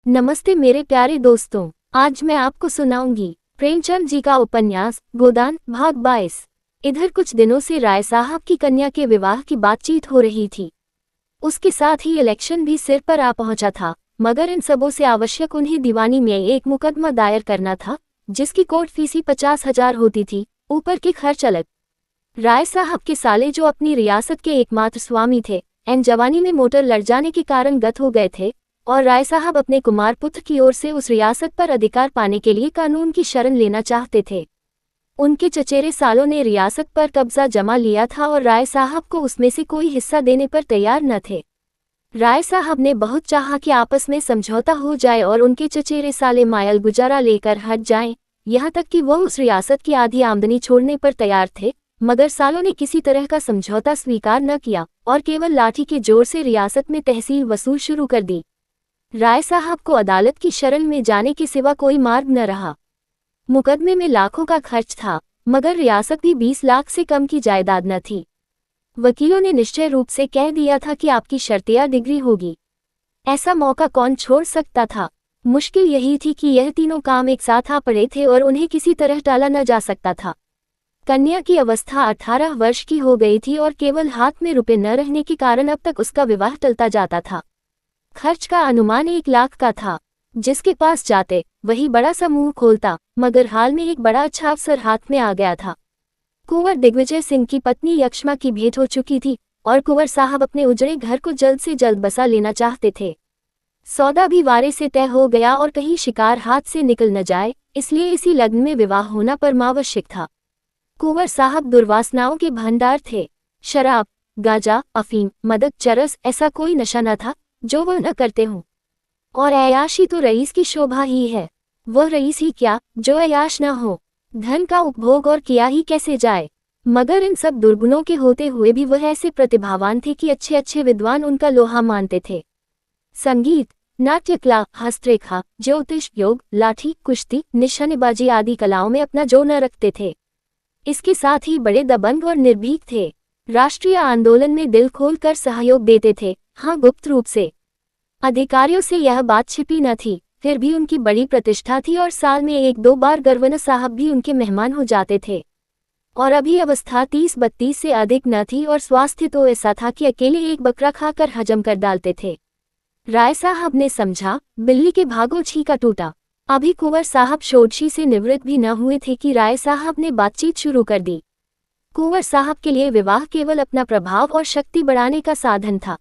नमस्ते मेरे प्यारे दोस्तों। आज मैं आपको सुनाऊंगी प्रेमचंद जी का उपन्यास गोदान भाग 22। इधर कुछ दिनों से राय साहब की कन्या के विवाह की बातचीत हो रही थी। उसके साथ ही इलेक्शन भी सिर पर आ पहुंचा था, मगर इन सबों से आवश्यक उन्हें दीवानी में एक मुकदमा दायर करना था, जिसकी कोर्ट फीस 50,000 होती थी, ऊपर के खर्च अलग। राय साहब के साले, जो अपनी रियासत के एकमात्र स्वामी थे, एन जवानी में मोटर लड़ जाने के कारण गत हो गए थे, और राय साहब अपने कुमार पुत्र की ओर से उस रियासत पर अधिकार पाने के लिए कानून की शरण लेना चाहते थे। उनके चचेरे सालों ने रियासत पर कब्जा जमा लिया था और राय साहब को उसमें से कोई हिस्सा देने पर तैयार न थे। राय साहब ने बहुत चाहा कि आपस में समझौता हो जाए और उनके चचेरे साले मायल गुजारा लेकर हट जाएं, यहाँ तक कि वो उस रियासत की आधी आमदनी छोड़ने पर तैयार थे, मगर सालों ने किसी तरह का समझौता स्वीकार न किया और केवल लाठी के जोर से रियासत में तहसील वसूल शुरू कर दी। राय साहब को अदालत की शरण में जाने के सिवा कोई मार्ग न रहा। मुकदमे में लाखों का खर्च था, मगर रियासत भी 20 लाख से कम की जायदाद न थी। वकीलों ने निश्चय रूप से कह दिया था कि आपकी शर्तिया डिग्री होगी। ऐसा मौका कौन छोड़ सकता था। मुश्किल यही थी कि यह तीनों काम एक साथ आ पड़े थे और उन्हें किसी तरह टाला न जा सकता था। कन्या की अवस्था 18 वर्ष की हो गई थी और केवल हाथ में रुपए न रहने के कारण अब तक उसका विवाह टलता जाता था। खर्च का अनुमान 1 लाख का था। जिसके पास जाते वही बड़ा सा मुंह खोलता, मगर हाल में एक बड़ा अच्छा अवसर हाथ में आ गया था। कुंवर दिग्विजय सिंह की पत्नी यक्ष्मा की भेंट हो चुकी थी और कुंवर साहब अपने उजड़े घर को जल्द से जल्द बसा लेना चाहते थे। सौदा भी वारे से तय हो गया और कहीं शिकार हाथ से निकल न जाए, इसलिए इसी लग्न में विवाह होना परमावश्यक था। कुंवर साहब दुर्वासनाओं के भंडार थे। शराब, गांजा, अफीम, मदक, चरस, ऐसा कोई नशा न था जो वह न करते हों। और ऐयाशी तो रईस की शोभा ही है। वह रईस ही क्या जो ऐयाश न हो। धन का उपभोग और किया ही कैसे जाए। मगर इन सब दुर्गुणों के होते हुए भी वह ऐसे प्रतिभावान थे कि अच्छे अच्छे विद्वान उनका लोहा मानते थे। संगीत, नाट्यकला, हस्तरेखा, ज्योतिष, योग, लाठी, कुश्ती, निशानेबाजी आदि कलाओं में अपना जो न रखते थे। इसके साथ ही बड़े दबंग और निर्भीक थे। राष्ट्रीय आंदोलन में दिल खोल कर सहयोग देते थे, हाँ, गुप्त रूप से। अधिकारियों से यह बात छिपी न थी, फिर भी उनकी बड़ी प्रतिष्ठा थी और साल में 1-2 बार गवर्नर साहब भी उनके मेहमान हो जाते थे। और अभी अवस्था 30-32 से अधिक न थी और स्वास्थ्य तो ऐसा था कि अकेले एक बकरा खाकर हजम कर डालते थे। राय साहब ने समझा, बिल्ली के भागो छीका टूटा। अभी कुंवर साहब षोडशी से निवृत्त भी न हुए थे कि राय साहब ने बातचीत शुरू कर दी। कुंवर साहब के लिए विवाह केवल अपना प्रभाव और शक्ति बढ़ाने का साधन था।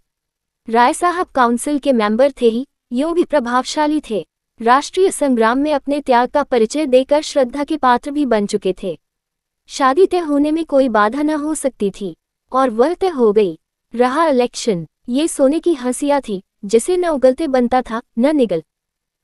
राय साहब काउंसिल के मेंबर थे ही, यूं भी प्रभावशाली थे। राष्ट्रीय संग्राम में अपने त्याग का परिचय देकर श्रद्धा के पात्र भी बन चुके थे। शादी तय होने में कोई बाधा न हो सकती थी, और वह तय हो गई। रहा इलेक्शन, ये सोने की हंसिया थी, जिसे न उगलते बनता था न निगल।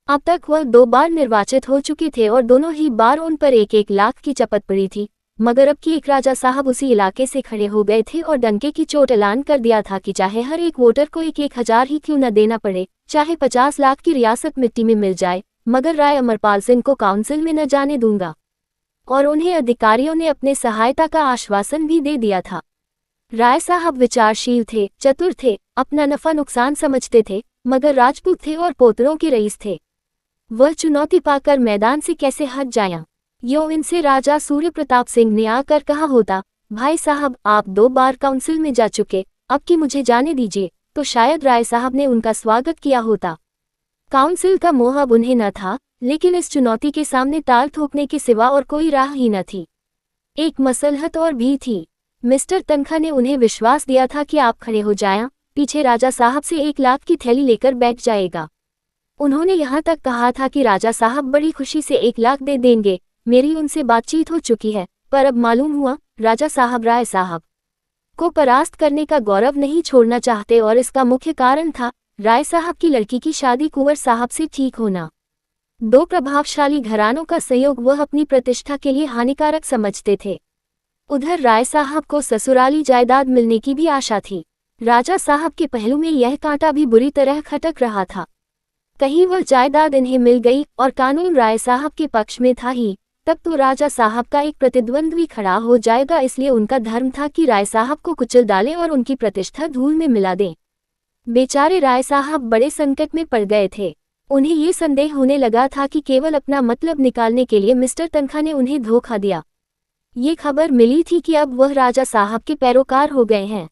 अब तक वह 2 बार निर्वाचित हो चुके थे और दोनों ही बार उन पर 1-1 लाख की चपत पड़ी थी, मगर अब की एक राजा साहब उसी इलाके से खड़े हो गए थे और डंके की चोट ऐलान कर दिया था कि चाहे हर एक वोटर को 1,000 ही क्यों न देना पड़े, चाहे 50 लाख की रियासत मिट्टी में मिल जाए, मगर राय अमरपाल सिंह को काउंसिल में न जाने दूंगा। और उन्हें अधिकारियों ने अपने सहायता का आश्वासन भी दे दिया था। राय साहब विचारशील थे, चतुर थे, अपना नफा नुकसान समझते थे, मगर राजपूत थे और पोतरों के रईस थे। वह चुनौती पाकर मैदान से कैसे हट जाया। यो इनसे राजा सूर्य प्रताप सिंह ने आकर कहा होता, भाई साहब, आप 2 बार काउंसिल में जा चुके, अब की मुझे जाने दीजिए, तो शायद राय साहब ने उनका स्वागत किया होता। काउंसिल का मोह अब उन्हें न था, लेकिन इस चुनौती के सामने ताल ठोकने के सिवा और कोई राह ही न थी। एक मसलहत और भी थी। मिस्टर तनखा ने उन्हें विश्वास दिया था कि आप खड़े हो जाया, पीछे राजा साहब से 1 लाख की थैली लेकर बैठ जाएगा। उन्होंने यहाँ तक कहा था कि राजा साहब बड़ी खुशी से 1 लाख दे देंगे। मेरी उनसे बातचीत हो चुकी है, पर अब मालूम हुआ राजा साहब राय साहब को परास्त करने का गौरव नहीं छोड़ना चाहते और इसका मुख्य कारण था राय साहब की लड़की की शादी कुंवर साहब से ठीक होना। 2 प्रभावशाली घरानों का संयोग वह अपनी प्रतिष्ठा के लिए हानिकारक समझते थे। उधर राय साहब को ससुराली जायदाद मिलने की भी आशा थी। राजा साहब के पहलू में यह कांटा भी बुरी तरह खटक रहा था। कहीं वह जायदाद इन्हें मिल गई और कानून राय साहब के पक्ष में था ही, तब तो राजा साहब का एक प्रतिद्वंद्वी खड़ा हो जाएगा, इसलिए उनका धर्म था कि राय साहब को कुचल डालें और उनकी प्रतिष्ठा धूल में मिला दें। बेचारे राय साहब बड़े संकट में पड़ गए थे। उन्हें ये संदेह होने लगा था कि केवल अपना मतलब निकालने के लिए मिस्टर तनखा ने उन्हें धोखा दिया। ये खबर मिली थी कि अब वह राजा साहब के पैरोकार हो गए हैं।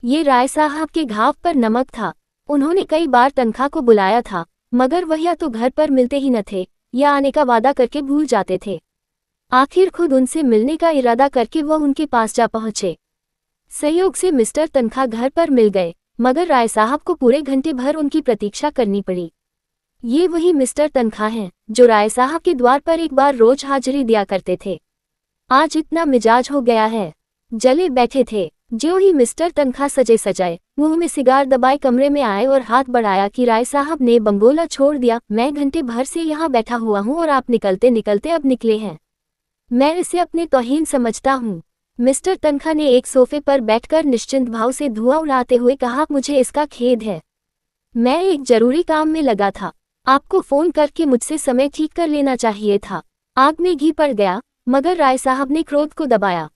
ये राय साहब के घाव पर नमक था। उन्होंने कई बार तनखा को बुलाया था, मगर वह या तो घर पर मिलते ही न थे या आने का वादा करके भूल जाते थे। आखिर खुद उनसे मिलने का इरादा करके वह उनके पास जा पहुंचे। संयोग से मिस्टर तनखा घर पर मिल गए, मगर राय साहब को पूरे घंटे भर उनकी प्रतीक्षा करनी पड़ी। ये वही मिस्टर तनखा हैं जो राय साहब के द्वार पर एक बार रोज हाजिरी दिया करते थे। आज इतना मिजाज हो गया है, जले बैठे थे। ज्यों ही मिस्टर तनखा सजे सजाए मुंह में सिगार दबाए कमरे में आए और हाथ बढ़ाया कि राय साहब ने बंगोला छोड़ दिया, मैं घंटे भर से यहाँ बैठा हुआ हूँ और आप निकलते निकलते अब निकले हैं। मैं इसे अपने तौहीन समझता हूँ। मिस्टर तनखा ने एक सोफे पर बैठकर निश्चिंत भाव से धुआं उड़ाते हुए कहा, मुझे इसका खेद है। मैं एक जरूरी काम में लगा था। आपको फोन करके मुझसे समय ठीक कर लेना चाहिए था। आग में घी पड़ गया, मगर राय साहब ने क्रोध को दबाया।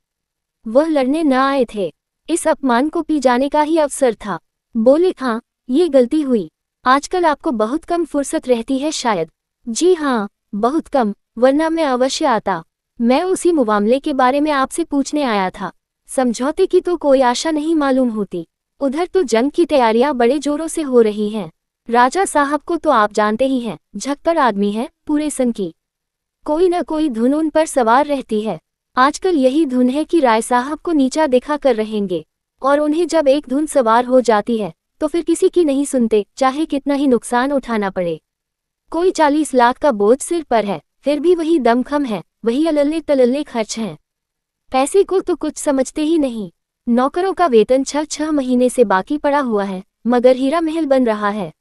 वह लड़ने न आए थे, इस अपमान को पी जाने का ही अवसर था। बोले, हाँ, ये गलती हुई। आजकल आपको बहुत कम फुर्सत रहती है शायद। जी हाँ, बहुत कम, वरना मैं अवश्य आता। मैं उसी मुआमले के बारे में आपसे पूछने आया था। समझौते की तो कोई आशा नहीं मालूम होती। उधर तो जंग की तैयारियां बड़े जोरों से हो रही हैं। राजा साहब को तो आप जानते ही हैं, झक्कर आदमी है, पूरे सन की कोई न कोई धुन उन पर सवार रहती है। आजकल यही धुन है कि राय साहब को नीचा दिखा कर रहेंगे, और उन्हें जब एक धुन सवार हो जाती है तो फिर किसी की नहीं सुनते, चाहे कितना ही नुकसान उठाना पड़े। कोई 40 लाख का बोझ सिर पर है, फिर भी वही दमखम है, वही अलल्ले तलल्ले खर्च हैं। पैसे को तो कुछ समझते ही नहीं। नौकरों का वेतन 6 महीने से बाकी पड़ा हुआ है, मगर हीरा महल बन रहा है।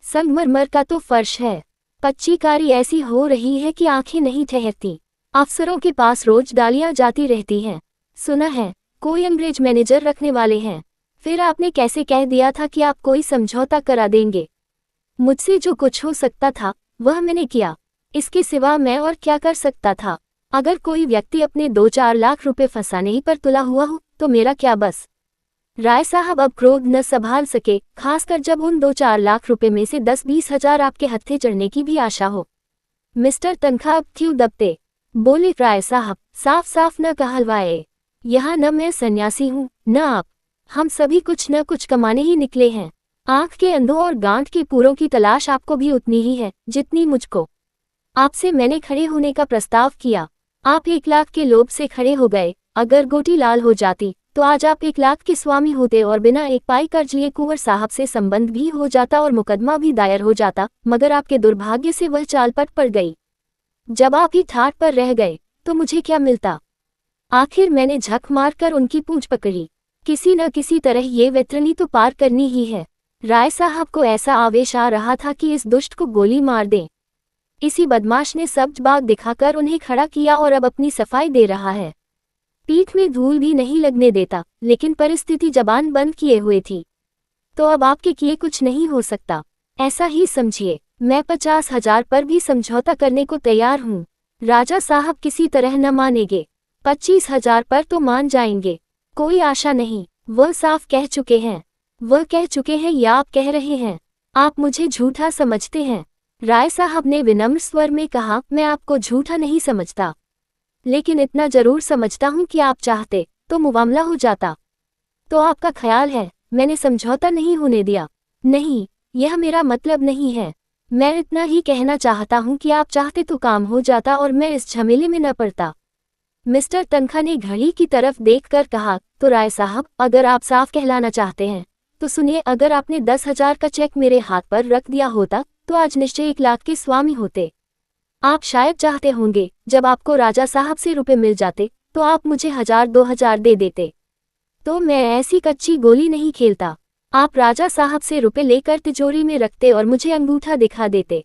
संगमरमर का तो फर्श है। पच्चीकारी ऐसी हो रही है कि आंखें नहीं ठहरती। अफसरों के पास रोज डालियां जाती रहती हैं। सुना है कोई अंग्रेज मैनेजर रखने वाले हैं। फिर आपने कैसे कह दिया था कि आप कोई समझौता करा देंगे। मुझसे जो कुछ हो सकता था वह मैंने किया, इसके सिवा मैं और क्या कर सकता था। अगर कोई व्यक्ति अपने 2-4 लाख रुपए फंसाने ही पर तुला हुआ हो तो मेरा क्या बस। राय साहब अब क्रोध न संभाल सके, खासकर जब उन 2-4 लाख रुपए में से 10-20 हजार आपके हत्थे चढ़ने की भी आशा हो। मिस्टर तनखा अब क्यों दबते। बोले, राय साहब, साफ साफ न कहलवाए। यहाँ न मैं सन्यासी हूँ न आप, हम सभी कुछ न कुछ कमाने ही निकले हैं। आंख के अंधों और गांठ के पूरों की तलाश आपको भी उतनी ही है जितनी मुझको। आपसे मैंने खड़े होने का प्रस्ताव किया, आप 1 लाख के लोभ से खड़े हो गए। अगर गोटी लाल हो जाती तो आज आप 1 लाख के स्वामी होते और बिना एक पाई कर्ज लिए कुंवर साहब से संबंध भी हो जाता और मुकदमा भी दायर हो जाता, मगर आपके दुर्भाग्य से वह चाल पट पड़ गई। जब आप ही ठाठ पर रह गए तो मुझे क्या मिलता। आखिर मैंने झक मारकर उनकी पूंछ पकड़ी। किसी न किसी तरह ये वैतरणी तो पार करनी ही है। राय साहब को ऐसा आवेश आ रहा था कि इस दुष्ट को गोली मार दें। इसी बदमाश ने सब्ज बाग दिखाकर उन्हें खड़ा किया और अब अपनी सफाई दे रहा है। पीठ में धूल भी नहीं लगने देता, लेकिन परिस्थिति जबान बंद किए हुए थी। तो अब आपके किए कुछ नहीं हो सकता, ऐसा ही समझिए। मैं 50,000 पर भी समझौता करने को तैयार हूँ। राजा साहब किसी तरह न मानेंगे। 25,000 पर तो मान जाएंगे, कोई आशा नहीं। वह साफ कह चुके हैं। वह कह चुके हैं या आप कह रहे हैं। आप मुझे झूठा समझते हैं। राय साहब ने विनम्र स्वर में कहा, मैं आपको झूठा नहीं समझता, लेकिन इतना जरूर समझता हूं कि आप चाहते तो मुआमला हो जाता। तो आपका ख्याल है मैंने समझौता नहीं होने दिया। नहीं, यह मेरा मतलब नहीं है। मैं इतना ही कहना चाहता हूं कि आप चाहते तो काम हो जाता और मैं इस झमेले में न पड़ता। मिस्टर तनखा ने घड़ी की तरफ देखकर कहा, तो राय साहब, अगर आप साफ कहलाना चाहते हैं तो सुनिए, अगर आपने 10,000 का चेक मेरे हाथ पर रख दिया होता तो आज निश्चय 1 लाख के स्वामी होते। आप शायद चाहते होंगे जब आपको राजा साहब से रुपए मिल जाते तो आप मुझे 1,000-2,000 दे देते, तो मैं ऐसी कच्ची गोली नहीं खेलता। आप राजा साहब से रुपए लेकर तिजोरी में रखते और मुझे अंगूठा दिखा देते।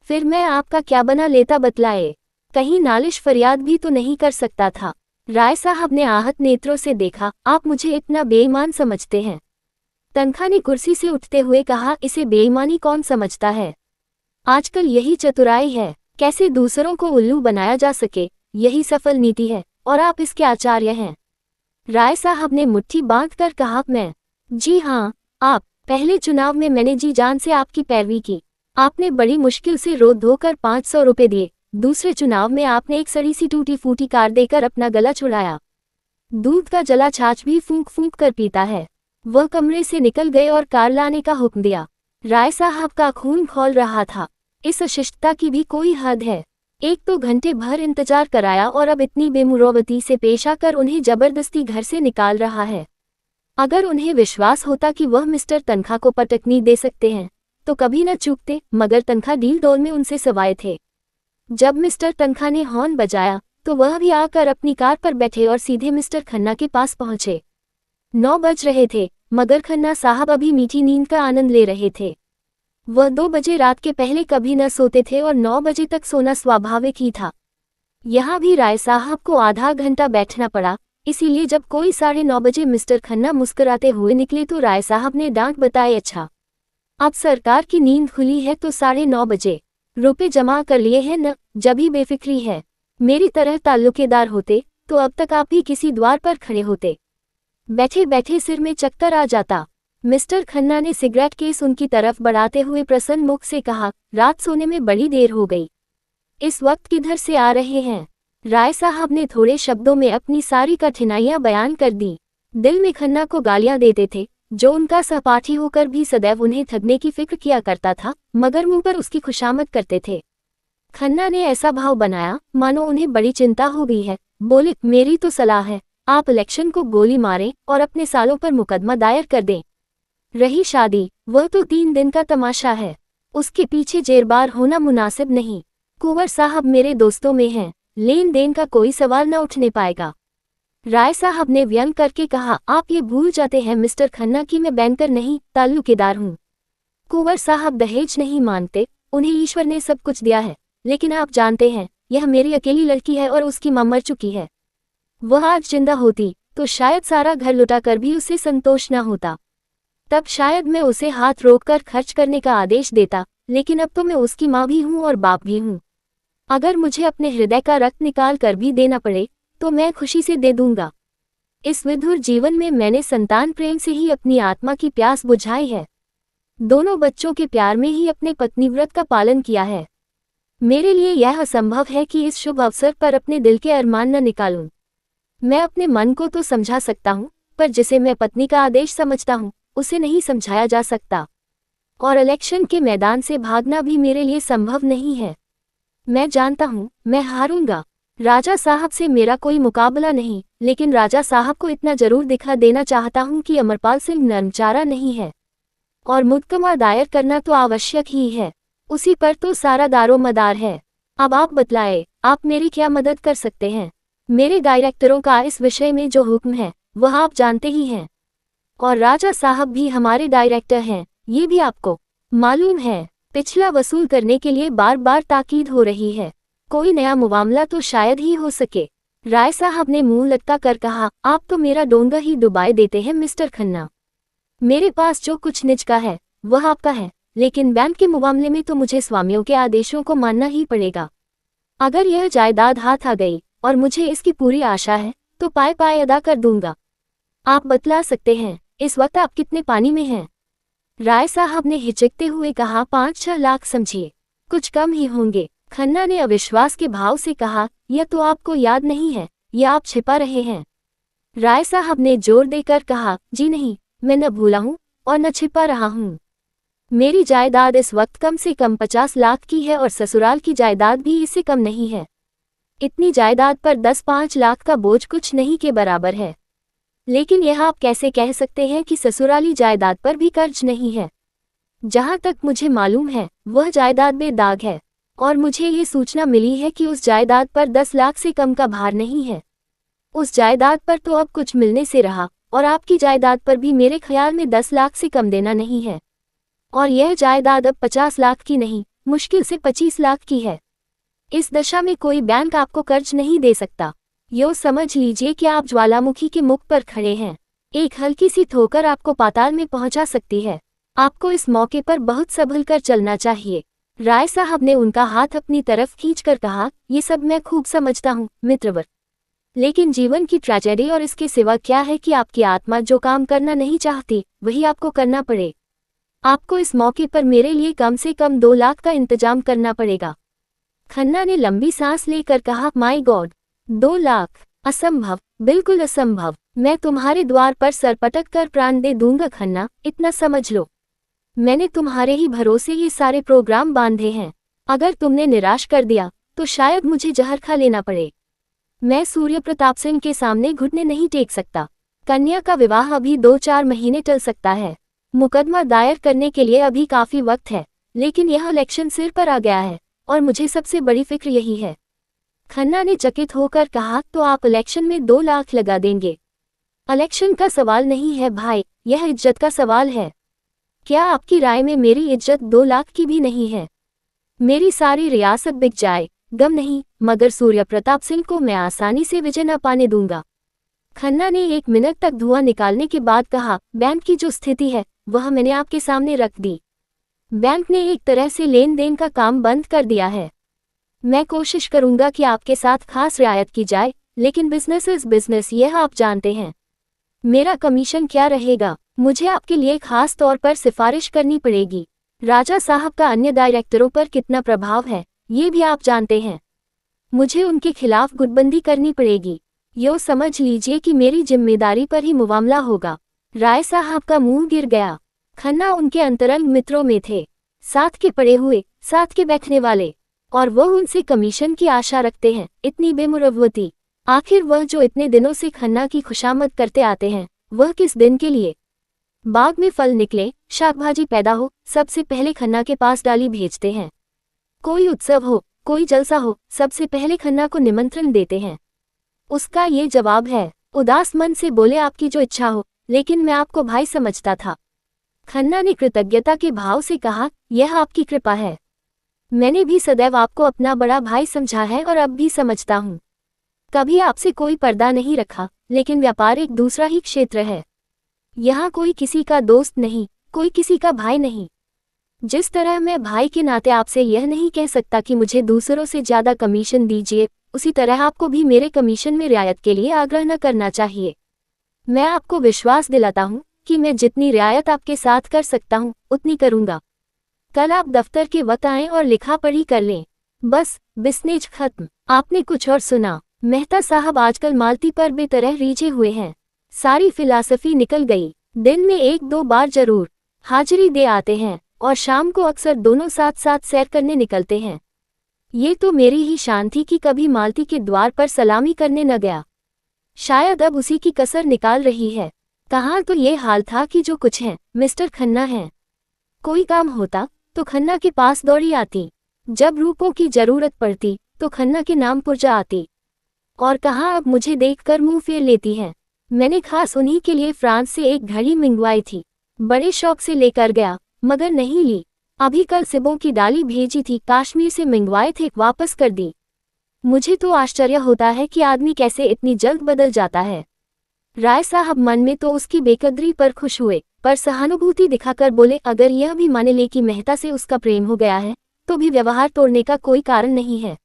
फिर मैं आपका क्या बना लेता बतलाए। कहीं नालिश फरियाद भी तो नहीं कर सकता था। राय साहब ने आहत नेत्रों से देखा, आप मुझे इतना बेईमान समझते हैं। तनखा ने कुर्सी से उठते हुए कहा, इसे बेईमानी कौन समझता है। आजकल यही चतुराई है, कैसे दूसरों को उल्लू बनाया जा सके, यही सफल नीति है, और आप इसके आचार्य हैं। राय साहब ने मुट्ठी बांधकर कहा, मैं। जी हाँ, आप। पहले चुनाव में मैंने जी जान से आपकी पैरवी की। आपने बड़ी मुश्किल से रो धोकर 500 रुपए दिए। दूसरे चुनाव में आपने एक सड़ी सी टूटी फूटी कार देकर अपना गला छुड़ाया। दूध का जला छाछ भी फूंक फूंक कर पीता है। वह कमरे से निकल गए और कार लाने का हुक्म दिया। राय साहब का खून खौल रहा था। इस अशिष्टता की भी कोई हद है। एक तो घंटे भर इंतजार कराया और अब इतनी बेमुरौवती से पेश आकर उन्हें जबरदस्ती घर से निकाल रहा है। अगर उन्हें विश्वास होता कि वह मिस्टर तनखा को पटकनी दे सकते हैं तो कभी न चूकते, मगर तनखा डील डोल में उनसे सवाए थे। जब मिस्टर तनखा ने हॉर्न बजाया तो वह भी आकर अपनी कार पर बैठे और सीधे मिस्टर खन्ना के पास पहुंचे। 9 बज रहे थे, मगर खन्ना साहब अभी मीठी नींद का आनंद ले रहे थे। वह 2 बजे रात के पहले कभी न सोते थे और 9 बजे तक सोना स्वाभाविक ही था। यहाँ भी राय साहब को आधा घंटा बैठना पड़ा, इसीलिए जब कोई 9:30 बजे मिस्टर खन्ना मुस्कुराते हुए निकले तो राय साहब ने डांट बताए, अच्छा अब सरकार की नींद खुली है तो 9:30 बजे रुपए जमा कर लिए हैं न? जब ही बेफिक्री है। मेरी तरह ताल्लुकेदार होते तो अब तक आप ही किसी द्वार पर खड़े होते। बैठे बैठे सिर में चक्कर आ जाता। मिस्टर खन्ना ने सिगरेट केस उनकी तरफ बढ़ाते हुए प्रसन्न मुख से कहा, रात सोने में बड़ी देर हो गई। इस वक्त किधर से आ रहे हैं? राय साहब ने थोड़े शब्दों में अपनी सारी कठिनाइयां बयान कर दी। दिल में खन्ना को गालियां देते थे, जो उनका सहपाठी होकर भी सदैव उन्हें ठगने की फिक्र किया करता था, मगर मुंह पर उसकी खुशामद करते थे। खन्ना ने ऐसा भाव बनाया मानो उन्हें बड़ी चिंता हो गई है। बोले, मेरी तो सलाह है, आप इलेक्शन को गोली मारें और अपने सालों पर मुकदमा दायर कर दें। रही शादी, वह तो 3 दिन का तमाशा है, उसके पीछे जेरबार होना मुनासिब नहीं। कुंवर साहब मेरे दोस्तों में हैं, लेन देन का कोई सवाल न उठने पाएगा। राय साहब ने व्यंग करके कहा, आप ये भूल जाते हैं मिस्टर खन्ना कि मैं बैंकर नहीं, ताल्लुकेदार हूँ। कुंवर साहब दहेज नहीं मानते, उन्हें ईश्वर ने सब कुछ दिया है, लेकिन आप जानते हैं यह मेरी अकेली लड़की है और उसकी मां मर चुकी है। वह आज जिंदा होती तो शायद सारा घर लुटा कर भी उसे संतोष न होता। तब शायद मैं उसे हाथ रोककर खर्च करने का आदेश देता, लेकिन अब तो मैं उसकी माँ भी हूँ और बाप भी हूँ। अगर मुझे अपने हृदय का रक्त निकाल कर भी देना पड़े तो मैं खुशी से दे दूंगा। इस विधुर जीवन में मैंने संतान प्रेम से ही अपनी आत्मा की प्यास बुझाई है। दोनों बच्चों के प्यार में ही अपने पत्नीव्रत का पालन किया है। मेरे लिए यह असंभव है कि इस शुभ अवसर पर अपने दिल के अरमान न निकालूं। मैं अपने मन को तो समझा सकता हूँ, पर जिसे मैं पत्नी का आदेश समझता हूँ उसे नहीं समझाया जा सकता। और इलेक्शन के मैदान से भागना भी मेरे लिए संभव नहीं है। मैं जानता हूँ मैं हारूंगा। राजा साहब से मेरा कोई मुकाबला नहीं, लेकिन राजा साहब को इतना जरूर दिखा देना चाहता हूँ कि अमरपाल सिंह नर्मचारा नहीं है और मुकदमा दायर करना तो आवश्यक ही है। उसी पर तो सारा दारोमदार है। अब आप बतलाए, आप मेरी क्या मदद कर सकते हैं? मेरे डायरेक्टरों का इस विषय में जो हुक्म है वह आप जानते ही हैं, और राजा साहब भी हमारे डायरेक्टर हैं, ये भी आपको मालूम है। पिछला वसूल करने के लिए बार बार ताकीद हो रही है। कोई नया मुआमला तो शायद ही हो सके। राय साहब ने मुंह लटका कर कहा, आप तो मेरा डोंगा ही डुबाए देते हैं मिस्टर खन्ना। मेरे पास जो कुछ निज का है वह आपका है, लेकिन बैंक के मुआमले में तो मुझे स्वामियों के आदेशों को मानना ही पड़ेगा। अगर यह जायदाद हाथ आ गई, और मुझे इसकी पूरी आशा है, तो पाए पाए अदा कर दूंगा। आप बतला सकते हैं इस वक्त आप कितने पानी में हैं? राय साहब ने हिचकते हुए कहा, 5-6 लाख समझिए, कुछ कम ही होंगे। खन्ना ने अविश्वास के भाव से कहा, यह तो आपको याद नहीं है, यह आप छिपा रहे हैं। राय साहब ने जोर देकर कहा, जी नहीं, मैं न भूला हूँ और न छिपा रहा हूँ। मेरी जायदाद इस वक्त कम से कम 50 लाख की है और ससुराल की जायदाद भी इससे कम नहीं है। इतनी जायदाद पर 10-5 लाख का बोझ कुछ नहीं के बराबर है। लेकिन यह आप कैसे कह सकते हैं कि ससुराली जायदाद पर भी कर्ज नहीं है? जहां तक मुझे मालूम है वह जायदाद बेदाग है, और मुझे ये सूचना मिली है कि उस जायदाद पर 10 लाख से कम का भार नहीं है। उस जायदाद पर तो अब कुछ मिलने से रहा, और आपकी जायदाद पर भी मेरे ख्याल में 10 लाख से कम देना नहीं है। और यह जायदाद अब 50 लाख की नहीं, मुश्किल से 25 लाख की है। इस दशा में कोई बैंक आपको कर्ज नहीं दे सकता। यो समझ लीजिए कि आप ज्वालामुखी के मुख पर खड़े हैं। एक हल्की सी ठोकर आपको पाताल में पहुंचा सकती है। आपको इस मौके पर बहुत संभल कर चलना चाहिए। राय साहब ने उनका हाथ अपनी तरफ खींचकर कहा, ये सब मैं खूब समझता हूँ मित्रवर, लेकिन जीवन की ट्रेजेडी और इसके सिवा क्या है कि आपकी आत्मा जो काम करना नहीं चाहती वही आपको करना पड़े। आपको इस मौके पर मेरे लिए कम से कम 2 लाख का इंतजाम करना पड़ेगा। खन्ना ने लंबी सांस लेकर कहा, माय गॉड, 2 लाख? असंभव, बिल्कुल असंभव। मैं तुम्हारे द्वार पर सर पटक कर प्राण दे दूंगा खन्ना, इतना समझ लो। मैंने तुम्हारे ही भरोसे ये सारे प्रोग्राम बांधे हैं। अगर तुमने निराश कर दिया तो शायद मुझे जहर खा लेना पड़े। मैं सूर्य प्रताप सिंह के सामने घुटने नहीं टेक सकता। कन्या का विवाह अभी 2-4 महीने टल सकता है। मुकदमा दायर करने के लिए अभी काफी वक्त है, लेकिन यह इलेक्शन सिर पर आ गया है और मुझे सबसे बड़ी फिक्र यही है। खन्ना ने चकित होकर कहा, तो आप इलेक्शन में 2 लाख लगा देंगे? इलेक्शन का सवाल नहीं है भाई, यह इज्जत का सवाल है। क्या आपकी राय में मेरी इज्जत 2 लाख की भी नहीं है? मेरी सारी रियासत बिक जाए, गम नहीं, मगर सूर्य प्रताप सिंह को मैं आसानी से विजय न पाने दूंगा। खन्ना ने 1 मिनट तक धुआं निकालने के बाद कहा, बैंक की जो स्थिति है वह मैंने आपके सामने रख दी। बैंक ने एक तरह से लेन देन का काम बंद कर दिया है। मैं कोशिश करूंगा कि आपके साथ खास रियायत की जाए, लेकिन बिजनेस इज बिजनेस, यह आप जानते हैं। मेरा कमीशन क्या रहेगा? मुझे आपके लिए खास तौर पर सिफारिश करनी पड़ेगी। राजा साहब का अन्य डायरेक्टरों पर कितना प्रभाव है ये भी आप जानते हैं। मुझे उनके खिलाफ गुटबंदी करनी पड़ेगी। यो समझ लीजिए कि मेरी जिम्मेदारी पर ही मुआमला होगा। राय साहब का मुंह गिर गया। खन्ना उनके अंतरंग मित्रों में थे, साथ के पड़े हुए, साथ के बैठने वाले, और वह उनसे कमीशन की आशा रखते हैं। इतनी बेमुरव्वती। आखिर वह जो इतने दिनों से खन्ना की खुशामद करते आते हैं, वह किस दिन के लिए? बाग में फल निकले, शाकभाजी पैदा हो, सबसे पहले खन्ना के पास डाली भेजते हैं। कोई उत्सव हो, कोई जलसा हो, सबसे पहले खन्ना को निमंत्रण देते हैं। उसका ये जवाब है। उदास मन से बोले, आपकी जो इच्छा हो, लेकिन मैं आपको भाई समझता था। खन्ना ने कृतज्ञता के भाव से कहा, यह आपकी कृपा है। मैंने भी सदैव आपको अपना बड़ा भाई समझा है और अब भी समझता हूँ। कभी आपसे कोई पर्दा नहीं रखा, लेकिन व्यापार एक दूसरा ही क्षेत्र है। यहाँ कोई किसी का दोस्त नहीं, कोई किसी का भाई नहीं। जिस तरह मैं भाई के नाते आपसे यह नहीं कह सकता कि मुझे दूसरों से ज्यादा कमीशन दीजिए, उसी तरह आपको भी मेरे कमीशन में रियायत के लिए आग्रह न करना चाहिए। मैं आपको विश्वास दिलाता हूँ कि मैं जितनी रियायत आपके साथ कर सकता हूँ उतनी करूँगा। कल आप दफ्तर के वक्त आएं और लिखा पढ़ी कर लें। बस, बिस्नेज खत्म। आपने कुछ और सुना? मेहता साहब आजकल मालती पर बेतरह रीझे हुए हैं। सारी फिलासफी निकल गई। दिन में 1-2 बार जरूर हाजिरी दे आते हैं और शाम को अक्सर दोनों साथ साथ सैर करने निकलते हैं। ये तो मेरी ही शान थी कि कभी मालती के द्वार पर सलामी करने न गया। शायद अब उसी की कसर निकाल रही है। कहाँ तो ये हाल था कि जो कुछ है मिस्टर खन्ना हैं। कोई काम होता तो खन्ना के पास दौड़ी आती, जब रूपों की जरूरत पड़ती तो खन्ना के नाम पुरजा आती। और कहाँ अब मुझे देखकर मुंह फेर लेती हैं। मैंने खास उन्हीं के लिए फ्रांस से एक घड़ी मंगवाई थी। बड़े शौक से लेकर गया, मगर नहीं ली। अभी कल सिबों की डाली भेजी थी, कश्मीर से मंगवाए थे, वापस कर दी। मुझे तो आश्चर्य होता है कि आदमी कैसे इतनी जल्द बदल जाता है। राय साहब मन में तो उसकी बेकदरी पर खुश हुए, पर सहानुभूति दिखाकर बोले, अगर यह भी मान ले कि मेहता से उसका प्रेम हो गया है, तो भी व्यवहार तोड़ने का कोई कारण नहीं है।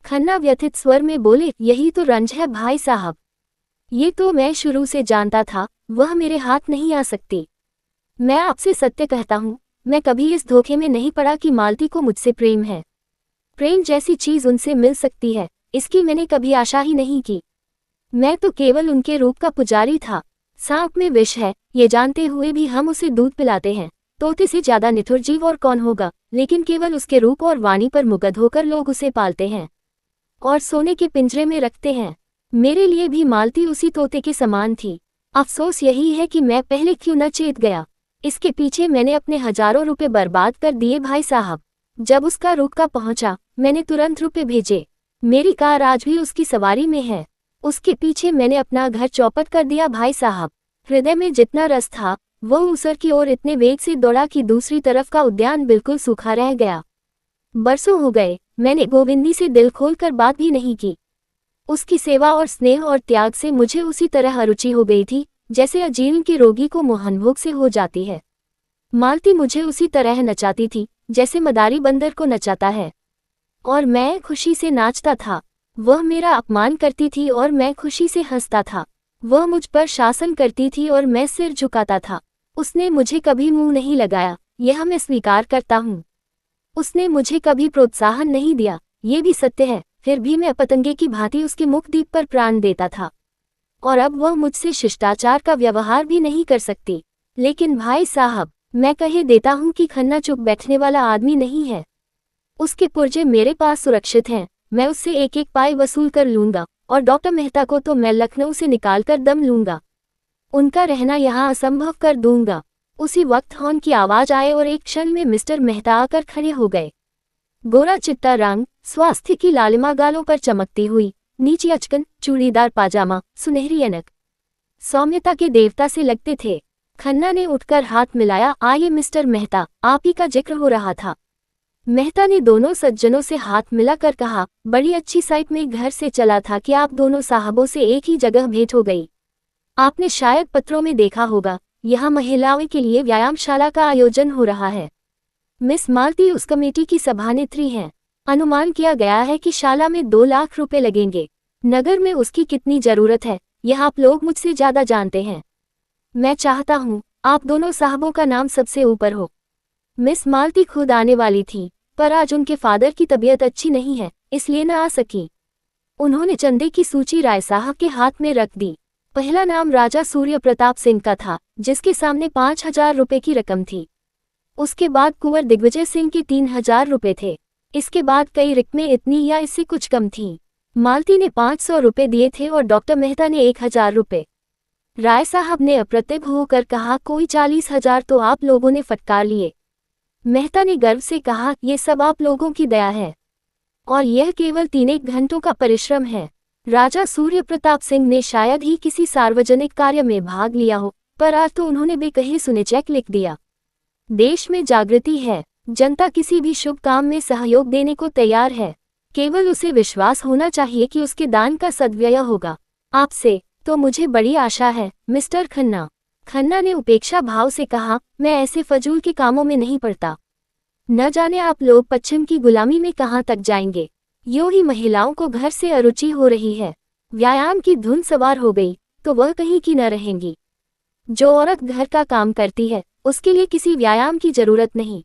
खन्ना व्यथित स्वर में बोले, यही तो रंज है भाई साहब। ये तो मैं शुरू से जानता था, वह मेरे हाथ नहीं आ सकती। मैं आपसे सत्य कहता हूँ, मैं कभी इस धोखे में नहीं पड़ा कि मालती को मुझसे प्रेम है। प्रेम जैसी चीज उनसे मिल सकती है, इसकी मैंने कभी आशा ही नहीं की। मैं तो केवल उनके रूप का पुजारी था। सांप में विष है, ये जानते हुए भी हम उसे दूध पिलाते हैं। तोते से ज्यादा निठुर जीव और कौन होगा, लेकिन केवल उसके रूप और वाणी पर मुग्ध होकर लोग उसे पालते हैं और सोने के पिंजरे में रखते हैं। मेरे लिए भी मालती उसी तोते के समान थी। अफसोस यही है कि मैं पहले क्यों न चेत गया। इसके पीछे मैंने अपने हजारों रुपए बर्बाद कर दिए भाई साहब। जब उसका रुका पहुंचा, मैंने तुरंत रुपए भेजे। मेरी कार आज भी उसकी सवारी में है। उसके पीछे मैंने अपना घर चौपट कर दिया भाई साहब। हृदय में जितना रस था, वह ऊसर की ओर इतने वेग से दौड़ा कि दूसरी तरफ का उद्यान बिल्कुल सूखा रह गया। बरसों हो गए, मैंने गोविंदी से दिल खोलकर बात भी नहीं की। उसकी सेवा और स्नेह और त्याग से मुझे उसी तरह अरुचि हो गई थी, जैसे अजीर्ण के रोगी को मोहनभोग से हो जाती है। मालती मुझे उसी तरह नचाती थी, जैसे मदारी बंदर को नचाता है, और मैं खुशी से नाचता था। वह मेरा अपमान करती थी और मैं खुशी से हंसता था। वह मुझ पर शासन करती थी और मैं सिर झुकाता था। उसने मुझे कभी मुंह नहीं लगाया, यह मैं स्वीकार करता हूँ। उसने मुझे कभी प्रोत्साहन नहीं दिया, ये भी सत्य है, फिर भी मैं पतंगे की भांति उसके मुखदीप पर प्राण देता था। और अब वह मुझसे शिष्टाचार का व्यवहार भी नहीं कर सकती। लेकिन भाई साहब, मैं कह देता हूँ कि खन्ना चुप बैठने वाला आदमी नहीं है। उसके पुर्जे मेरे पास सुरक्षित हैं, मैं उससे एक एक पाई वसूल कर लूंगा, और डॉक्टर मेहता को तो मैं लखनऊ से निकाल कर दम लूंगा। उनका रहना यहाँ असंभव कर दूंगा। उसी वक्त हॉर्न की आवाज आए और एक क्षण में मिस्टर मेहता आकर खड़े हो गए। गोरा चिट्टा रंग, स्वास्थ्य की लालिमा गालों पर चमकती हुई, नीची अचकन, चूड़ीदार पाजामा, सुनहरी ऐनक, सौम्यता के देवता से लगते थे। खन्ना ने उठकर हाथ मिलाया। आइए मिस्टर मेहता, आप ही का जिक्र हो रहा था। मेहता ने दोनों सज्जनों से हाथ मिलाकर कहा, बड़ी अच्छी साइट में घर से चला था कि आप दोनों साहबों से एक ही जगह भेंट हो गई। आपने शायद पत्रों में देखा होगा, यहाँ महिलाओं के लिए व्यायामशाला का आयोजन हो रहा है। मिस मालती उस कमेटी की सभानेत्री हैं। अनुमान किया गया है कि शाला में 2 लाख रुपए लगेंगे। नगर में उसकी कितनी जरूरत है, यह आप लोग मुझसे ज्यादा जानते हैं। मैं चाहता हूँ आप दोनों साहबों का नाम सबसे ऊपर हो। मिस मालती खुद आने वाली थी, पर आज उनके फादर की तबीयत अच्छी नहीं है, इसलिए न आ सकी। उन्होंने चंदे की सूची राय साहब के हाथ में रख दी। पहला नाम राजा सूर्य प्रताप सिंह का था, जिसके सामने 5,000 रुपए की रकम थी। उसके बाद कुंवर दिग्विजय सिंह के 3,000 रुपए थे। इसके बाद कई रिक्में इतनी या इससे कुछ कम थीं। मालती ने 500 रुपए दिए थे और डॉक्टर मेहता ने 1,000 रुपए। राय साहब ने अप्रतिभ होकर कहा, कोई 40,000 तो आप लोगों ने फटकार लिए। मेहता ने गर्व से कहा, ये सब आप लोगों की दया है, और यह केवल 3 घंटों का परिश्रम है। राजा सूर्य प्रताप सिंह ने शायद ही किसी सार्वजनिक कार्य में भाग लिया हो, पर आज तो उन्होंने बेकहे सुने चेक लिख दिया। देश में जागृति है, जनता किसी भी शुभ काम में सहयोग देने को तैयार है, केवल उसे विश्वास होना चाहिए कि उसके दान का सद्व्यय होगा। आपसे तो मुझे बड़ी आशा है मिस्टर खन्ना। खन्ना ने उपेक्षा भाव से कहा, मैं ऐसे फजूल के कामों में नहीं पड़ता। न जाने आप लोग पश्चिम की गुलामी में कहाँ तक जाएंगे। यूं ही महिलाओं को घर से अरुचि हो रही है, व्यायाम की धुन सवार हो गई तो वह कहीं की न रहेंगी। जो औरत घर का काम करती है उसके लिए किसी व्यायाम की जरूरत नहीं,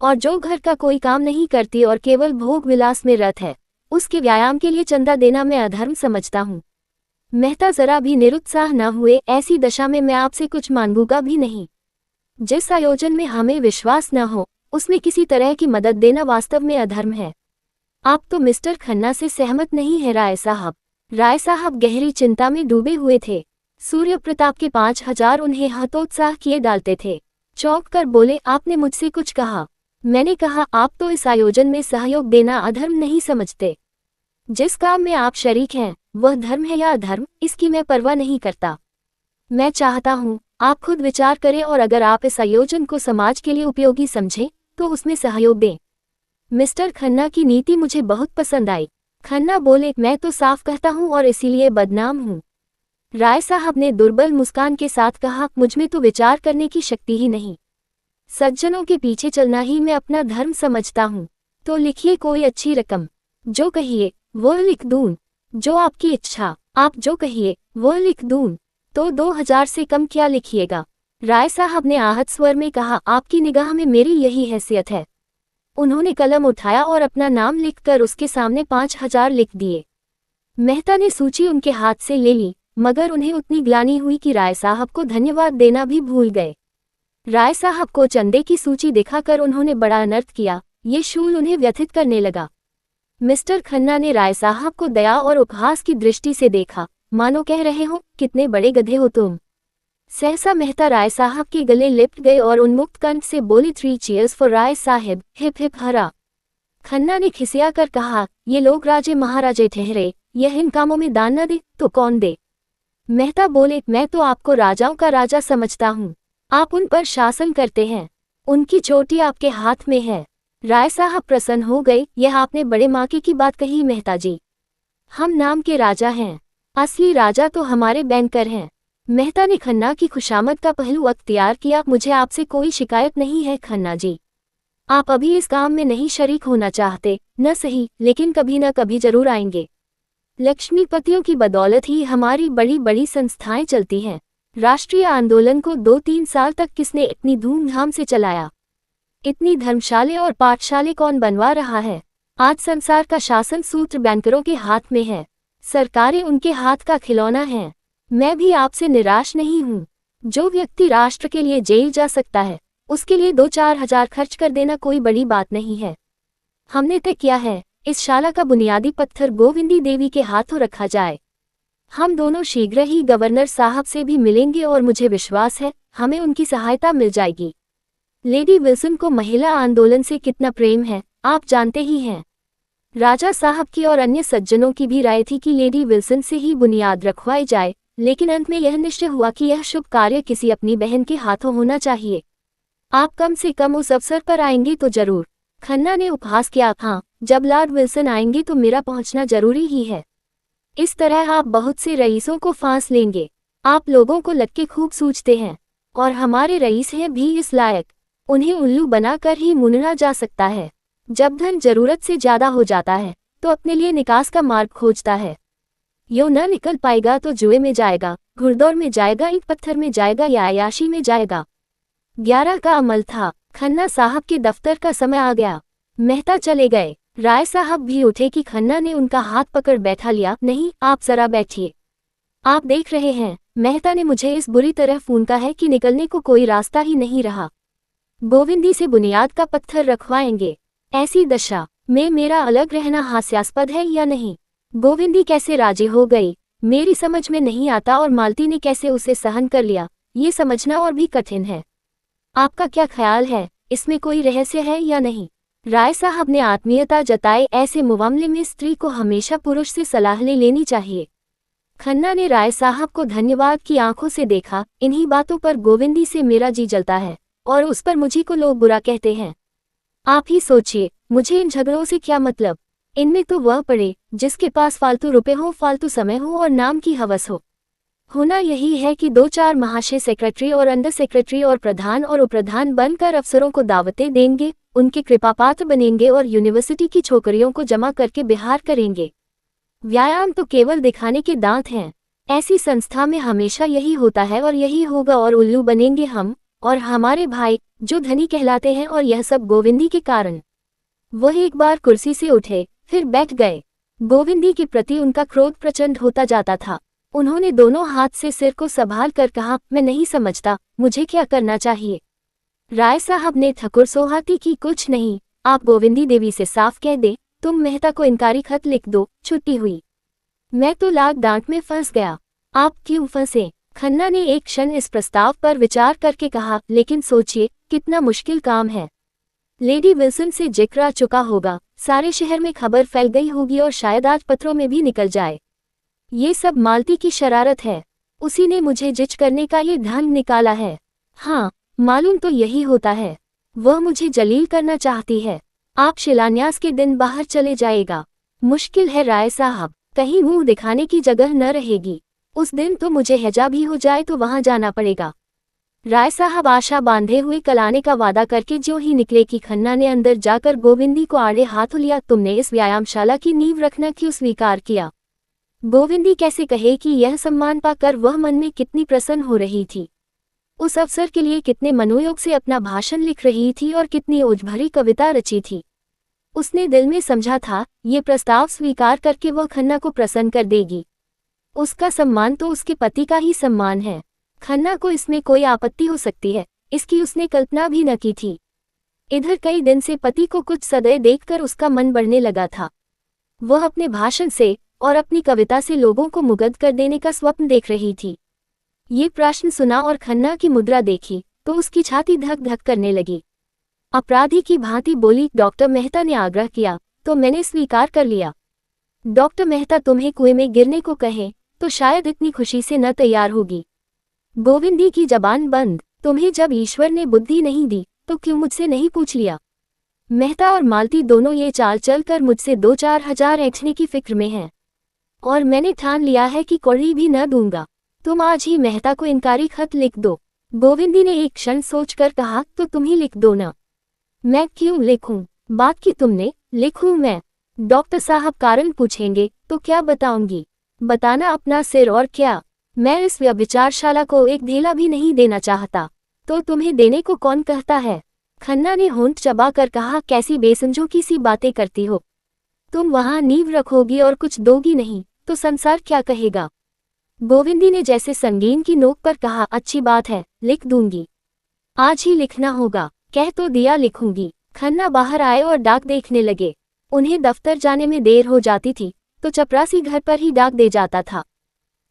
और जो घर का कोई काम नहीं करती और केवल भोग विलास में रत है, उसके व्यायाम के लिए चंदा देना मैं अधर्म समझता हूँ। मेहता जरा भी निरुत्साह न हुए। ऐसी दशा में मैं आपसे कुछ मांगूंगा भी नहीं। जिस आयोजन में हमें विश्वास न हो उसमें किसी तरह की मदद देना वास्तव में अधर्म है। आप तो मिस्टर खन्ना से सहमत नहीं है राय साहब। राय साहब गहरी चिंता में डूबे हुए थे। सूर्य प्रताप के 5,000 उन्हें हतोत्साह किए डालते थे। चौंक कर बोले, आपने मुझसे कुछ कहा? मैंने कहा, आप तो इस आयोजन में सहयोग देना अधर्म नहीं समझते। जिस काम में आप शरीक हैं वह धर्म है या अधर्म, इसकी मैं परवाह नहीं करता। मैं चाहता हूँ आप खुद विचार करें और अगर आप इस आयोजन को समाज के लिए उपयोगी समझें तो उसमें सहयोग दें। मिस्टर खन्ना की नीति मुझे बहुत पसंद आई। खन्ना बोले, मैं तो साफ कहता हूँ और इसीलिए बदनाम हूँ। राय साहब ने दुर्बल मुस्कान के साथ कहा, मुझमें तो विचार करने की शक्ति ही नहीं। सज्जनों के पीछे चलना ही मैं अपना धर्म समझता हूँ। तो लिखिए कोई अच्छी रकम, जो कहिए वो लिख दूं। जो आपकी इच्छा, आप जो कहिए वो लिख दूं। तो 2,000 से कम क्या लिखिएगा? राय साहब ने आहत स्वर में कहा, आपकी निगाह में मेरी यही हैसियत है। उन्होंने कलम उठाया और अपना नाम लिखकर उसके सामने 5,000 लिख दिए। मेहता ने सूची उनके हाथ से ले ली, मगर उन्हें उतनी ग्लानि हुई कि राय साहब को धन्यवाद देना भी भूल गए। राय साहब को चंदे की सूची दिखाकर उन्होंने बड़ा अनर्थ किया। ये शूल उन्हें व्यथित करने लगा। मिस्टर खन्ना ने राय साहब को दया और उपहास की दृष्टि से देखा, मानो कह रहे हो, कितने बड़े गधे हो तुम। सहसा मेहता राय साहब के गले लिपट गए और उन्मुक्त कंठ से बोले, 3 चीयर्स फॉर राय साहब, हिप हिप हरा। खन्ना ने खिसिया कर कहा, ये लोग राजे महाराजे ठहरे, यह इन कामों में दान न दे तो कौन दे? मेहता बोले, मैं तो आपको राजाओं का राजा समझता हूँ। आप उन पर शासन करते हैं, उनकी चोटी आपके हाथ में है। राय साहब प्रसन्न हो गए। यह आपने बड़े माके की बात कही मेहता जी। हम नाम के राजा हैं, असली राजा तो हमारे बैंकर हैं। मेहता ने खन्ना की खुशामद का पहलू अख्तियार किया। मुझे आपसे कोई शिकायत नहीं है खन्ना जी। आप अभी इस काम में नहीं शरीक होना चाहते, न सही, लेकिन कभी न कभी जरूर आएंगे। लक्ष्मीपतियों की बदौलत ही हमारी बड़ी बड़ी संस्थाएं चलती हैं। राष्ट्रीय आंदोलन को 2-3 साल तक किसने इतनी धूमधाम से चलाया? इतनी धर्मशाले और पाठशाले कौन बनवा रहा है? आज संसार का शासन सूत्र बैंकरों के हाथ में है। सरकारें उनके हाथ का खिलौना है। मैं भी आपसे निराश नहीं हूँ। जो व्यक्ति राष्ट्र के लिए जेल जा सकता है, उसके लिए 2-4 हजार खर्च कर देना कोई बड़ी बात नहीं है। हमने तय किया है, इस शाला का बुनियादी पत्थर गोविंदी देवी के हाथों रखा जाए। हम दोनों शीघ्र ही गवर्नर साहब से भी मिलेंगे और मुझे विश्वास है हमें उनकी सहायता मिल जाएगी। लेडी विल्सन को महिला आंदोलन से कितना प्रेम है, आप जानते ही हैं। राजा साहब की और अन्य सज्जनों की भी राय थी कि लेडी विल्सन से ही बुनियाद रखवाई जाए, लेकिन अंत में यह निश्चय हुआ कि यह शुभ कार्य किसी अपनी बहन के हाथों होना चाहिए। आप कम से कम उस अवसर पर आएंगे तो जरूर। खन्ना ने उपहास किया। हाँ, जब लॉर्ड विल्सन आएंगे तो मेरा पहुंचना जरूरी ही है। इस तरह आप बहुत से रईसों को फांस लेंगे। आप लोगों को लटके खूब सूझते हैं, और हमारे रईस हैं भी इस लायक। उन्हें उल्लू बनाकर ही मुनना जा सकता है। जब धन जरूरत से ज्यादा हो जाता है तो अपने लिए निकास का मार्ग खोजता है। यो न निकल पाएगा तो जुए में जाएगा, घुड़दौड़ में जाएगा, ईंट पत्थर में जाएगा या अयाशी में जाएगा। 11 का अमल था। खन्ना साहब के दफ्तर का समय आ गया। मेहता चले गए। राय साहब भी उठे कि खन्ना ने उनका हाथ पकड़ बैठा लिया। नहीं, आप जरा बैठिए। आप देख रहे हैं, मेहता ने मुझे इस बुरी तरह फूंका है कि निकलने को कोई रास्ता ही नहीं रहा। गोविंदी से बुनियाद का पत्थर रखवाएंगे। ऐसी दशा में मेरा अलग रहना हास्यास्पद है या नहीं? गोविंदी कैसे राजी हो गई, मेरी समझ में नहीं आता, और मालती ने कैसे उसे सहन कर लिया, ये समझना और भी कठिन है। आपका क्या ख्याल है, इसमें कोई रहस्य है या नहीं? राय साहब ने आत्मीयता जताई। ऐसे मामले में स्त्री को हमेशा पुरुष से सलाह ले लेनी चाहिए। खन्ना ने राय साहब को धन्यवाद की आंखों से देखा। इन्हीं बातों पर गोविंदी से मेरा जी जलता है, और उस पर मुझी को लोग बुरा कहते हैं। आप ही सोचिए, मुझे इन झगड़ों से क्या मतलब? इनमें तो वह पड़े जिसके पास फालतू रुपए हो, फालतू समय हो और नाम की हवस हो। होना यही है कि 2-4 महाशय सेक्रेटरी और अंडर सेक्रेटरी और प्रधान और उपप्रधान बनकर अफसरों को दावतें देंगे, उनके कृपापात्र बनेंगे और यूनिवर्सिटी की छोकरियों को जमा करके बिहार करेंगे। व्यायाम तो केवल दिखाने के दांत हैं। ऐसी संस्था में हमेशा यही होता है और यही होगा, और उल्लू बनेंगे हम और हमारे भाई जो धनी कहलाते हैं, और यह सब गोविंदी के कारण। वह एक बार कुर्सी से उठे, फिर बैठ गए। गोविंदी के प्रति उनका क्रोध प्रचंड होता जाता था। उन्होंने दोनों हाथ से सिर को संभाल कर कहा, मैं नहीं समझता, मुझे क्या करना चाहिए? राय साहब ने ठकुर सोहाती की, कुछ नहीं, आप गोविंदी देवी से साफ कह दे, तुम मेहता को इनकारी खत लिख दो, छुट्टी हुई। मैं तो लाग डांट में फंस गया। आप क्यों फंसे? खन्ना ने एक क्षण इस प्रस्ताव पर विचार करके कहा, लेकिन सोचिए, कितना मुश्किल काम है। लेडी विल्सन से जिक्र आ चुका होगा, सारे शहर में खबर फैल गई होगी और शायद आज पत्रों में भी निकल जाए। ये सब मालती की शरारत है। उसी ने मुझे जिच करने का ये ढंग निकाला है। हाँ, मालूम तो यही होता है। वह मुझे जलील करना चाहती है। आप शिलान्यास के दिन बाहर चले जाएगा। मुश्किल है राय साहब, कहीं मुंह दिखाने की जगह न रहेगी। उस दिन तो मुझे हैजा भी हो जाए तो वहां जाना पड़ेगा। राय साहब आशा बांधे हुए कल आने का वादा करके ज्यों ही निकले कि खन्ना ने अंदर जाकर गोविंदी को आड़े हाथ लिया। तुमने इस व्यायामशाला की नींव रखना क्यों स्वीकार किया? गोविंदी कैसे कहे कि यह सम्मान पाकर वह मन में कितनी प्रसन्न हो रही थी। उस अवसर के लिए कितने मनोयोग से अपना भाषण लिख रही थी और कितनी ओज भरी कविता रची थी। उसने दिल में समझा था, ये प्रस्ताव स्वीकार करके वह खन्ना को प्रसन्न कर देगी। उसका सम्मान तो उसके पति का ही सम्मान है। खन्ना को इसमें कोई आपत्ति हो सकती है, इसकी उसने कल्पना भी न की थी। इधर कई दिन से पति को कुछ सदैव देखकर उसका मन बढ़ने लगा था। वह अपने भाषण से और अपनी कविता से लोगों को मुग्ध कर देने का स्वप्न देख रही थी। ये प्रश्न सुना और खन्ना की मुद्रा देखी तो उसकी छाती धक धक करने लगी। अपराधी की भांति बोली, डॉक्टर मेहता ने आग्रह किया तो मैंने स्वीकार कर लिया। डॉक्टर मेहता तुम्हें कुएं में गिरने को कहे तो शायद इतनी खुशी से न तैयार होगी। गोविंदी की जबान बंद। तुम्हें जब ईश्वर ने बुद्धि नहीं दी तो क्यों मुझसे नहीं पूछ लिया? मेहता और मालती दोनों ये चाल चल कर मुझसे 2-4 हजार ऐंठने की फिक्र में हैं, और मैंने ठान लिया है कि कौड़ी भी न दूंगा। तुम आज ही मेहता को इनकारी खत लिख दो। गोविंदी ने एक क्षण सोचकर कहा, तो तुम ही लिख दो ना। मैं क्यों लिखूं? बात की तुमने, लिखूं मैं? डॉक्टर साहब कारण पूछेंगे तो क्या बताऊंगी? बताना अपना सिर और क्या। मैं इस व्यभिचारशाला को एक ढेला भी नहीं देना चाहता। तो तुम्हें देने को कौन कहता है? खन्ना ने होंठ चबाकर कहा, कैसी बेसमझों की सी बातें करती हो। तुम वहां नींव रखोगी और कुछ दोगी नहीं तो संसार क्या कहेगा। गोविंदी ने जैसे संगीन की नोक पर कहा, अच्छी बात है, लिख दूंगी। आज ही लिखना होगा। कह तो दिया, लिखूंगी। खन्ना बाहर आए और डाक देखने लगे। उन्हें दफ्तर जाने में देर हो जाती थी तो चपरासी घर पर ही डाक दे जाता था।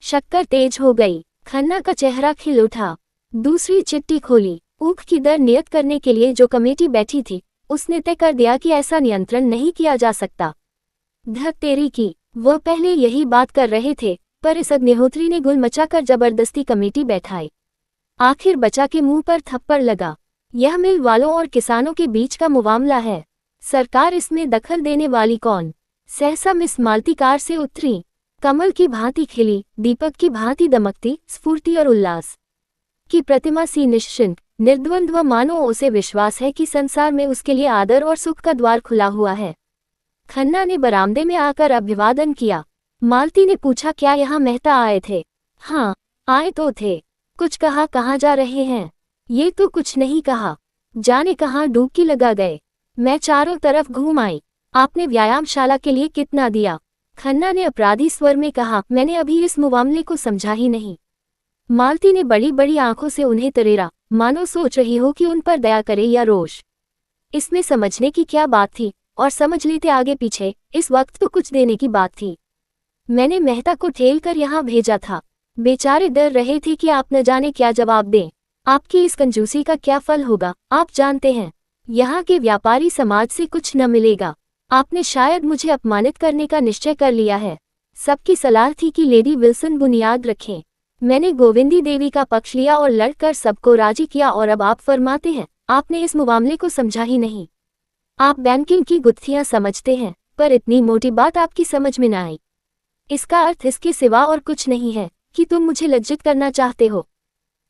शक्कर तेज हो गई। खन्ना का चेहरा खिल उठा। दूसरी चिट्ठी खोली। ऊख की दर नियत करने के लिए जो कमेटी बैठी थी उसने तय कर दिया कि ऐसा नियंत्रण नहीं किया जा सकता। धत तेरी की, वह पहले यही बात कर रहे थे पर इस अग्निहोत्री ने गुल मचाकर जबरदस्ती कमेटी बैठाई। आखिर बचा के मुंह पर थप्पड़ लगा। यह मिल वालों और किसानों के बीच का मुआमला है, सरकार इसमें दखल देने वाली कौन। सहसा मिस मालती कार से उतरी। कमल की भांति खिली, दीपक की भांति दमकती, स्फूर्ति और उल्लास की प्रतिमा सी निश्चिंत निर्द्वंद्व, मानो उसे विश्वास है कि संसार में उसके लिए आदर और सुख का द्वार खुला हुआ है। खन्ना ने बरामदे में आकर अभिवादन किया। मालती ने पूछा, क्या यहाँ मेहता आए थे। हाँ, आए तो थे। कुछ कहा, कहाँ जा रहे हैं। ये तो कुछ नहीं कहा, जाने कहाँ डुबकी लगा गए। मैं चारों तरफ घूम आई। आपने व्यायामशाला के लिए कितना दिया। खन्ना ने अपराधी स्वर में कहा, मैंने अभी इस मुआमले को समझा ही नहीं। मालती ने बड़ी बड़ी आंखों से उन्हें तरेरा, मानो सोच रही हो कि उन पर दया करे या रोष। इसमें समझने की क्या बात थी, और समझ लेते आगे पीछे, इस वक्त तो कुछ देने की बात थी। मैंने मेहता को ठेल कर यहाँ भेजा था। बेचारे डर रहे थे कि आप न जाने क्या जवाब दें। आपकी इस कंजूसी का क्या फल होगा, आप जानते हैं। यहाँ के व्यापारी समाज से कुछ न मिलेगा। आपने शायद मुझे अपमानित करने का निश्चय कर लिया है। सबकी सलाह थी कि लेडी विल्सन बुनियाद रखें। मैंने गोविंदी देवी का पक्ष लिया और लड़कर सबको राजी किया, और अब आप फरमाते हैं आपने इस मुआमले को समझा ही नहीं। आप बैंकिंग की गुत्थियां समझते हैं, पर इतनी मोटी बात आपकी समझ में न आई। इसका अर्थ इसके सिवा और कुछ नहीं है कि तुम मुझे लज्जित करना चाहते हो।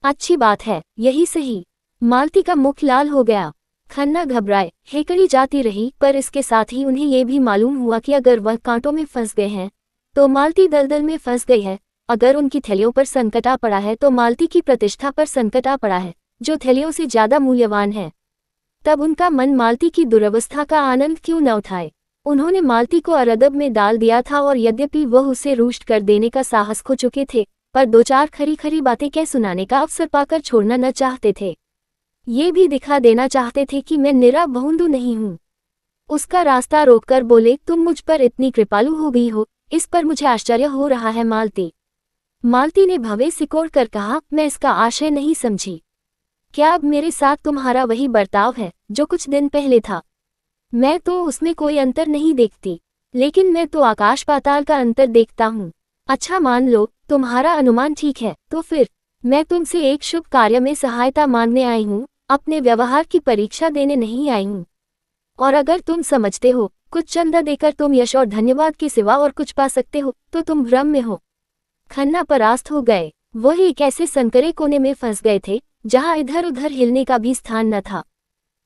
अच्छी बात है, यही सही। मालती का मुख लाल हो गया। खन्ना घबराए, हेकड़ी जाती रही, पर इसके साथ ही उन्हें यह भी मालूम हुआ कि अगर वह कांटों में फंस गए हैं तो मालती दलदल में फंस गई है। अगर उनकी थैलियों पर संकट आ पड़ा है तो मालती की प्रतिष्ठा पर संकट आ पड़ा है, जो थैलियों से ज्यादा मूल्यवान है। तब उनका मन मालती की दुरवस्था का आनंद क्यों न उठाए। उन्होंने मालती को अरदब में डाल दिया था, और यद्यपि वह उसे रुष्ट कर देने का साहस खो चुके थे, पर दो चार खरी खरी बातें कह सुनाने का अवसर पाकर छोड़ना न चाहते थे। ये भी दिखा देना चाहते थे कि मैं निरा बहुंदू नहीं हूँ। उसका रास्ता रोककर बोले, तुम मुझ पर इतनी कृपालु हो गई हो, इस पर मुझे आश्चर्य हो रहा है मालती। मालती ने भवें सिकोड़ कर कहा, मैं इसका आशय नहीं समझी। क्या अब मेरे साथ तुम्हारा वही बर्ताव है जो कुछ दिन पहले था। मैं तो उसमें कोई अंतर नहीं देखती, लेकिन मैं तो आकाश पाताल का अंतर देखता हूँ। अच्छा, मान लो तुम्हारा अनुमान ठीक है, तो फिर मैं तुमसे एक शुभ कार्य में सहायता मांगने आई हूँ, अपने व्यवहार की परीक्षा देने नहीं आई हूँ। और अगर तुम समझते हो कुछ चंदा देकर तुम यश और धन्यवाद के सिवा और कुछ पा सकते हो तो तुम भ्रम में हो। खन्ना परास्त हो गए। वह एक ऐसे संकरे कोने में फंस गए थे जहां इधर उधर हिलने का भी स्थान न था।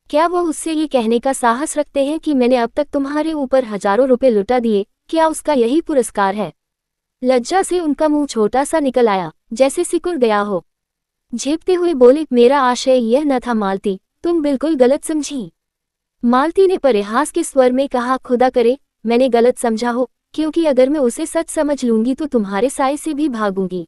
क्या वो उससे ये कहने का साहस रखते हैं कि मैंने अब तक तुम्हारे ऊपर हजारों रुपए लुटा दिए, क्या उसका यही पुरस्कार है। लज्जा से उनका मुंह छोटा सा निकल आया, जैसे सिकुड़ गया हो। झेपते हुए बोले, मेरा आशय यह न था मालती, तुम बिल्कुल गलत समझी। मालती ने परिहास के स्वर में कहा, खुदा करे मैंने गलत समझा हो, क्योंकि अगर मैं उसे सच समझ लूंगी तो तुम्हारे साए से भी भागूंगी।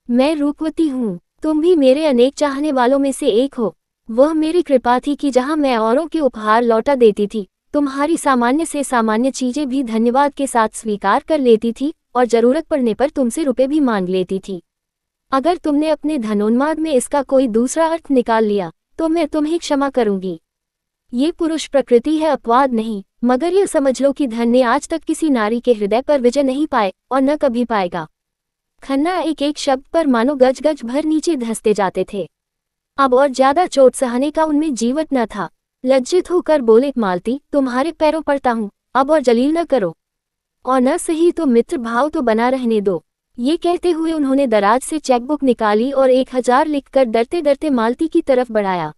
मैं रूपवती हूँ, तुम भी मेरे अनेक चाहने वालों में से एक हो। वह मेरी कृपा थी कि जहाँ मैं औरों के उपहार लौटा देती थी, तुम्हारी सामान्य से सामान्य चीजें भी धन्यवाद के साथ स्वीकार कर लेती थी, और जरूरत पड़ने पर तुमसे रुपए भी मांग लेती थी। अगर तुमने अपने धनोन्माद में इसका कोई दूसरा अर्थ निकाल लिया तो मैं तुम्हें क्षमा करूंगी। ये पुरुष प्रकृति है, अपवाद नहीं, मगर यह समझ लो कि धन ने आज तक किसी नारी के हृदय पर विजय नहीं पाए और न कभी पाएगा। खन्ना एक एक शब्द पर मानो गज गज भर नीचे धंसते जाते थे। अब और ज्यादा चोट सहने का उनमें जीवट न था। लज्जित होकर बोले, मालती तुम्हारे पैरों पड़ता हूँ, अब और जलील न करो, और न सही तो मित्र भाव तो बना रहने दो। ये कहते हुए उन्होंने दराज से चेकबुक निकाली और 1000 लिखकर डरते डरते मालती की तरफ बढ़ाया।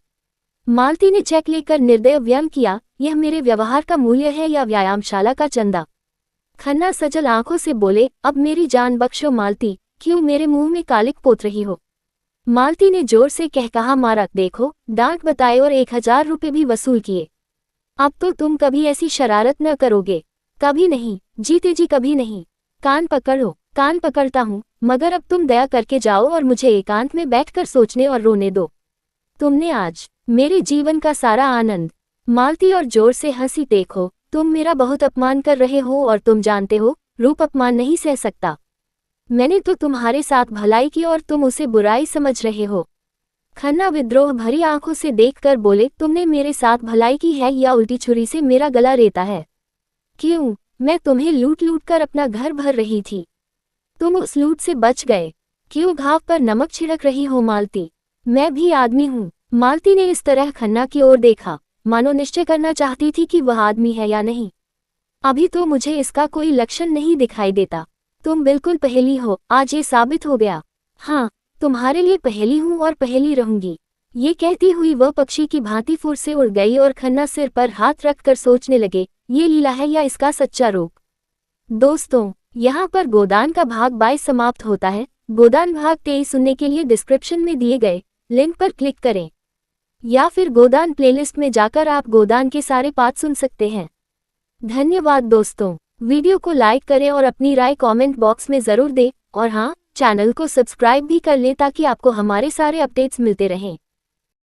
मालती ने चेक लेकर निर्दय व्यंग किया, यह मेरे व्यवहार का मूल्य है या व्यायामशाला का चंदा। खन्ना सजल आंखों से बोले, अब मेरी जान बख्शो मालती, क्यों मेरे मुंह में कालिक पोत रही हो। मालती ने जोर से कहा मारा, देखो डांट बताए और 1000 रुपये भी वसूल किए। अब तो तुम कभी ऐसी शरारत न करोगे, कभी नहीं, जीते जी कभी नहीं। कान पकड़ो। कान पकड़ता हूँ, मगर अब तुम दया करके जाओ और मुझे एकांत में बैठकर सोचने और रोने दो। तुमने आज मेरे जीवन का सारा आनंद। मालती और जोर से हंसी, देखो तुम मेरा बहुत अपमान कर रहे हो और तुम जानते हो रूप अपमान नहीं सह सकता। मैंने तो तुम्हारे साथ भलाई की और तुम उसे बुराई समझ रहे हो। खन्ना विद्रोह भरी आंखों से देखकर बोले, तुमने मेरे साथ भलाई की है या उल्टी छुरी से मेरा गला रेता है? क्यों? मैं तुम्हें लूट लूट कर अपना घर भर रही थी, तुम उस लूट से बच गए। क्यों घाव पर नमक छिड़क रही हो मालती? मैं भी आदमी हूँ। मालती ने इस तरह खन्ना की ओर देखा, मानो निश्चय करना चाहती थी कि वह आदमी है या नहीं। अभी तो मुझे इसका कोई लक्षण नहीं दिखाई देता। तुम बिल्कुल पहेली हो, आज ये साबित हो गया। हाँ, तुम्हारे लिए पहेली हूँ और पहेली रहूंगी। ये कहती हुई वह पक्षी की भांति फुर से उड़ गई और खन्ना सिर पर हाथ रखकर सोचने लगे, ये लीला है या इसका सच्चा रूप। दोस्तों, यहाँ पर गोदान का भाग 22 समाप्त होता है। गोदान भाग 23 सुनने के लिए डिस्क्रिप्शन में दिए गए लिंक पर क्लिक करें, या फिर गोदान प्लेलिस्ट में जाकर आप गोदान के सारे पार्ट सुन सकते हैं। धन्यवाद दोस्तों। वीडियो को लाइक करें और अपनी राय कमेंट बॉक्स में ज़रूर दें, और हाँ, चैनल को सब्सक्राइब भी कर लें ताकि आपको हमारे सारे अपडेट्स मिलते रहें।